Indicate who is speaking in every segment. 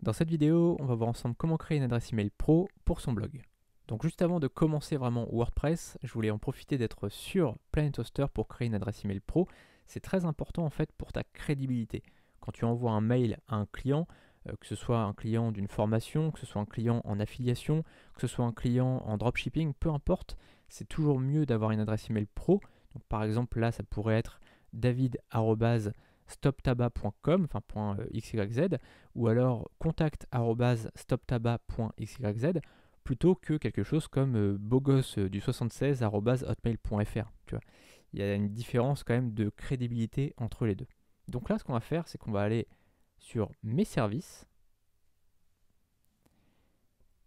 Speaker 1: Dans cette vidéo, on va voir ensemble comment créer une adresse email pro pour son blog. Donc juste avant de commencer vraiment WordPress, je voulais en profiter d'être sur Planet Hoster pour créer une adresse email pro. C'est très important en fait pour ta crédibilité. Quand tu envoies un mail à un client, que ce soit un client d'une formation, que ce soit un client en affiliation, que ce soit un client en dropshipping, peu importe, c'est toujours mieux d'avoir une adresse email pro. Donc par exemple là, ça pourrait être david@stoptabac.com, enfin .xyz, ou alors contact@stoptabac.xyz, plutôt que quelque chose comme beaugosse du 76@hotmail.fr. Tu vois, il y a une différence quand même de crédibilité entre les deux. Donc là, ce qu'on va faire, c'est qu'on va aller sur mes services,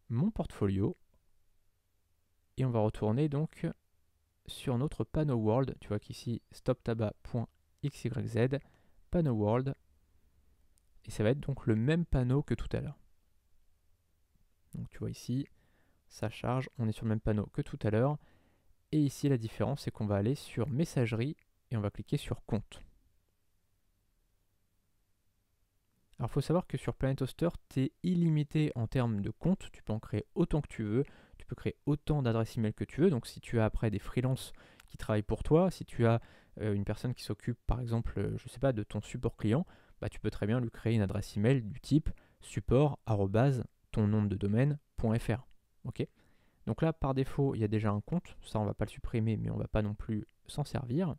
Speaker 1: mon portfolio, et on va retourner donc sur notre panneau World. Tu vois qu'ici, stoptabac.xyz, panneau World, et ça va être donc le même panneau que tout à l'heure. Donc tu vois ici, ça charge, on est sur le même panneau que tout à l'heure. Et ici, la différence, c'est qu'on va aller sur messagerie et on va cliquer sur compte. Alors, il faut savoir que sur Planet Hoster, tu es illimité en termes de comptes. Tu peux en créer autant que tu veux. Tu peux créer autant d'adresses email que tu veux. Donc, si tu as après des freelances qui travaillent pour toi, si tu as une personne qui s'occupe, par exemple, je ne sais pas, de ton support client, bah, tu peux très bien lui créer une adresse email du type support@tonnomdedomaine.fr. Ok. Donc là, par défaut, il y a déjà un compte. Ça, on ne va pas le supprimer, mais on ne va pas non plus s'en servir.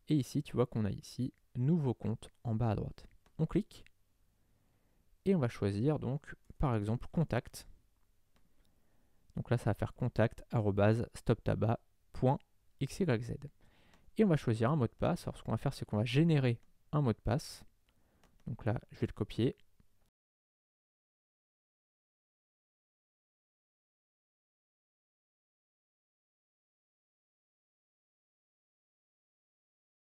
Speaker 1: Et ici, tu vois qu'on a ici nouveau compte en bas à droite. On clique et on va choisir donc, par exemple, contact. Donc là, ça va faire contact@stoptabac.xyz. Et on va choisir un mot de passe. Alors, ce qu'on va faire, c'est qu'on va générer un mot de passe. Donc là, je vais le copier.